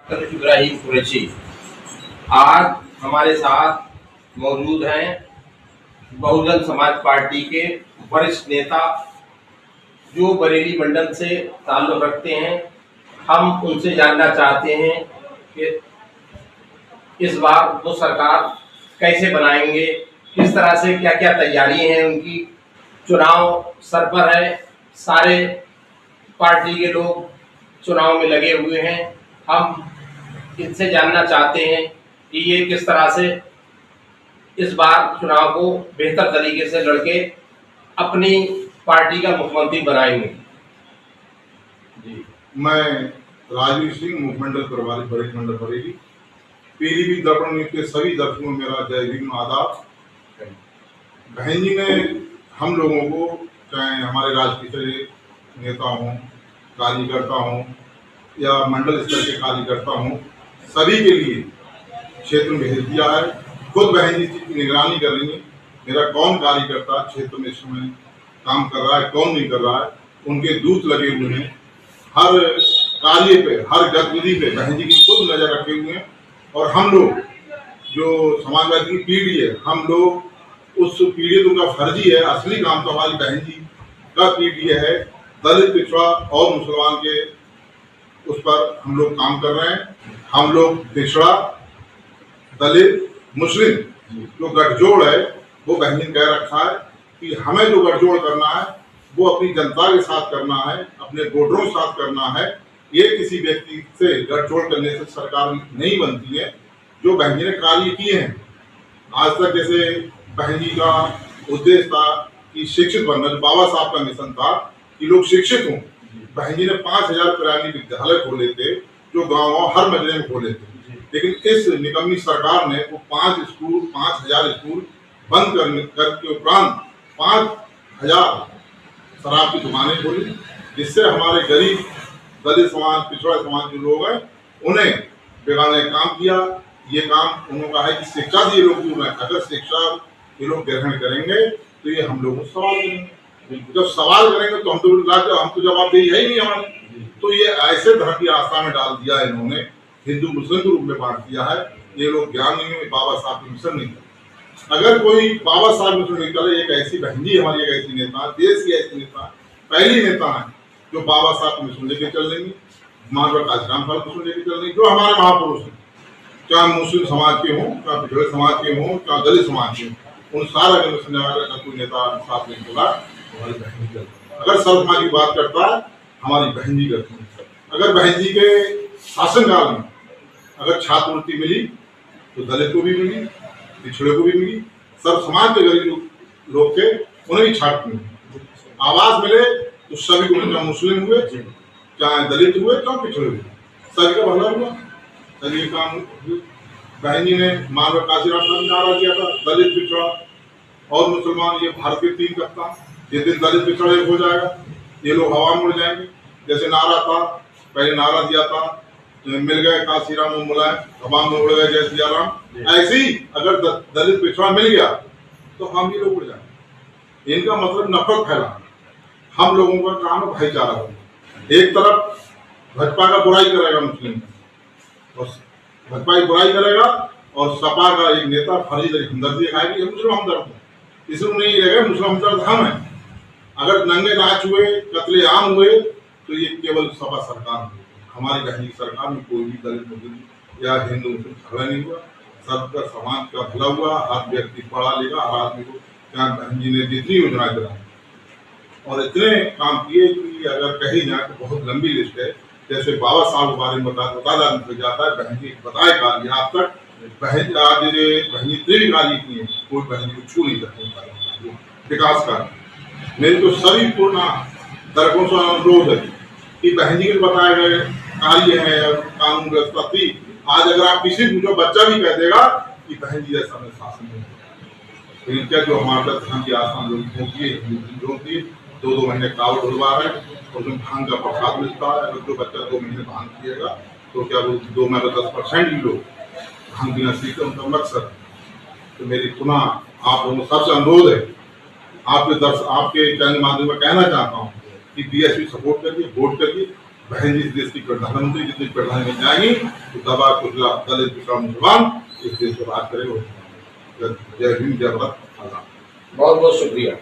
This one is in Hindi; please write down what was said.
इब्राहिम कुरैशी आज हमारे साथ मौजूद हैं। बहुजन समाज पार्टी के वरिष्ठ नेता जो बरेली मंडल से ताल्लुक रखते हैं। हम उनसे जानना चाहते हैं कि इस बार वो सरकार कैसे बनाएंगे, किस तरह से, क्या क्या तैयारी हैं उनकी। चुनाव सर पर है, सारे पार्टी के लोग चुनाव में लगे हुए हैं। हम इनसे जानना चाहते हैं कि ये किस तरह से इस बार चुनाव को बेहतर तरीके से लड़के अपनी पार्टी का मुख्यमंत्री बनाएंगे। जी, मैं राजीव सिंह, मुखमंडल प्रभारी बरेली मंडल बरेली। पीलीभीत दर्पण न्यूज के सभी दर्शकों में मेरा जय भीम आदाब। बहन जी ने हम लोगों को, चाहे हमारे राजनीतिक नेता हों, कार्यकर्ता हों या मंडल स्तर के कार्यकर्ता हों, सभी के लिए क्षेत्र में भेज दिया है। खुद बहन जी की निगरानी कर रही है मेरा कौन कार्यकर्ता क्षेत्र में इस समय काम कर रहा है, कौन नहीं कर रहा है। उनके दूत लगे हुए हैं, हर कार्य पे, हर गतिविधि पे बहन जी की खुद नजर रखे हुए हैं। और हम लोग जो समाजवादी की पीढ़ी है, हम लोग उस पीढ़ी तो उनका फर्जी है, असली काम तो हमारी बहन जी का पीढ़ी है। दलित, पिछड़ा और मुसलमान के उस पर हम लोग काम कर रहे हैं। हम लोग पिछड़ा, दलित, मुस्लिम जो गठजोड़ है वो बहन जी ने कह रखा है कि हमें जो गठजोड़ करना है वो अपनी जनता के साथ करना है, अपने वोटरों के साथ करना है। ये किसी व्यक्ति से गठजोड़ करने से सरकार नहीं बनती है। जो बहन जी ने कार्य किए हैं आज तक, जैसे बहन जी का उद्देश्य था कि शिक्षित बनना, बाबा साहब का मिशन था कि लोग शिक्षित हों। बहन जी ने 5000 प्राइमरी विद्यालय खोले थे जो गाँव हर मजले में खोले थे। लेकिन इस निकम्मी सरकार ने वो 5000 स्कूल बंद करके उपरांत 5000 शराब की दुकानें खोली, जिससे हमारे गरीब, दलित समाज, पिछड़ा समाज जो लोग हैं उन्हें बेगाने काम किया। ये काम उन्होंने कहा है कि शिक्षा से ये लोग दूर हैं। अगर शिक्षा ये लोग ग्रहण करेंगे तो ये हम लोगों से सवाल करेंगे। जब सवाल करेंगे तो हम तो जवाबदेही है ही नहीं हमारी। तो ये ऐसे धर्म की आस्था में डाल दिया है इन्होंने, हिंदू मुस्लिम के रूप में बांट दिया है। ये लोग ज्ञान नहीं है, बाबा साहब के मिशन नहीं करे। अगर कोई बाबा साहब मिशन नहीं करे, एक ऐसी बहन जी हमारी, एक ऐसी नेता, देश की ऐसी नेता, पहली नेता है जो बाबा साहब के मिशन लेके चल रही है, मानव काशीराम साहब मिशन लेके चल रही, जो हमारे महापुरुष हैं, चाहे मुस्लिम समाज के हों, चाहे पिछड़े समाज के हों, चाहे दलित समाज के हों, उन सारा अगर मिशन का कोई नेता साथ नहीं चला, हमारी बहन जी करती। अगर सर्व समाज की बात करता है, हमारी बहन जी करती है। अगर बहन जी के शासनकाल में अगर छात्रवृत्ति मिली तो दलित को भी मिली, पिछड़े को भी मिली, सब समाज के गरीब लोग थे उन्हें भी छात्र मिली। आवास मिले तो सभी को, चाहे मुस्लिम हुए, चाहे दलित हुए, चाहे पिछड़े हुए, सभी का भला हुआ, सभी काम। बहन जी ने मानव काशीराम का नारा दिया था, दलित, पिछड़ा और मुसलमान ये भारत के 3 कप्तान। जिस दिन दलित पिछड़ा एक हो जाएगा ये लोग हवा में उड़ जाएंगे। जैसे नारा था, पहले नारा दिया था, मिल गए काशीराम और मुलायम, हवा में उड़ गए जय सिया राम। ऐसे ही अगर दलित पिछड़ा मिल गया तो हम ही लोग उड़ जाएंगे। इनका मतलब नफरत फैलाना। हम लोगों का काम है भाईचारा होना। एक तरफ भाजपा का बुराई करेगा मुस्लिम, और भाजपा की बुराई करेगा, और सपा का एक नेता फर्जी तरीके हमदर्दी दिखाएगा कि मुस्लिम हमदर्द है। इसमें नहीं रहेगा मुस्लिम हमदर्द हम है। अगर नंगे नाच हुए, कत्लेआम हुए तो ये केवल सपा सरकार हुई। हमारी बहन की सरकार में कोई भी दलित मुस्लिम या हिंदू मुस्लिम झगड़ा नहीं हुआ। सबका समाज का भला हुआ। हर व्यक्ति पढ़ा लिखा, हर आदमी को, क्या बहन जी ने जितनी योजनाएं बनाई और इतने काम किए कि अगर कही जाए तो बहुत लंबी लिस्ट है। जैसे बाबा साहब के बारे में बता जाता है, बहन जी बताए कार्य आज तक बहन जी इतने भी कार्य किए, कोई बहन जी को छू नहीं सकते विकास कार्य। मेरी तो सभी पूर्ण दर्शकों से अनुरोध है कि बहन जी के बताए गए कार्य है, कानून व्यवस्था थी। आज अगर आप किसी पूछो, बच्चा भी कह देगा कि बहन जी जैसा में शासन नहीं है। लेकिन क्या जो हमारे धर्म की आसान लोग होती 2-2 महीने कावड़ उड़वा है और उसमें भांग का प्रसाद मिलता है। अगर जो बच्चा 2 महीने भांग पिएगा तो क्या वो 2 में 10% ही लोग भांग पीना सीखते, उनका मकसद। तो मेरी पुनः आप लोगों सबसे अनुरोध है, आपके चैनल माध्यम में कहना चाहता हूँ कि बीएसपी सपोर्ट करिए, वोट करिए। बहन जी इस देश की प्रधानमंत्री जिस देश प्रधानमंत्री बन जाएंगी तो दबा कुचला दलित पिछड़ा मुसलमान इस देश को राज करेगा। जय भीम, जय भारत, आजाद। बहुत बहुत शुक्रिया।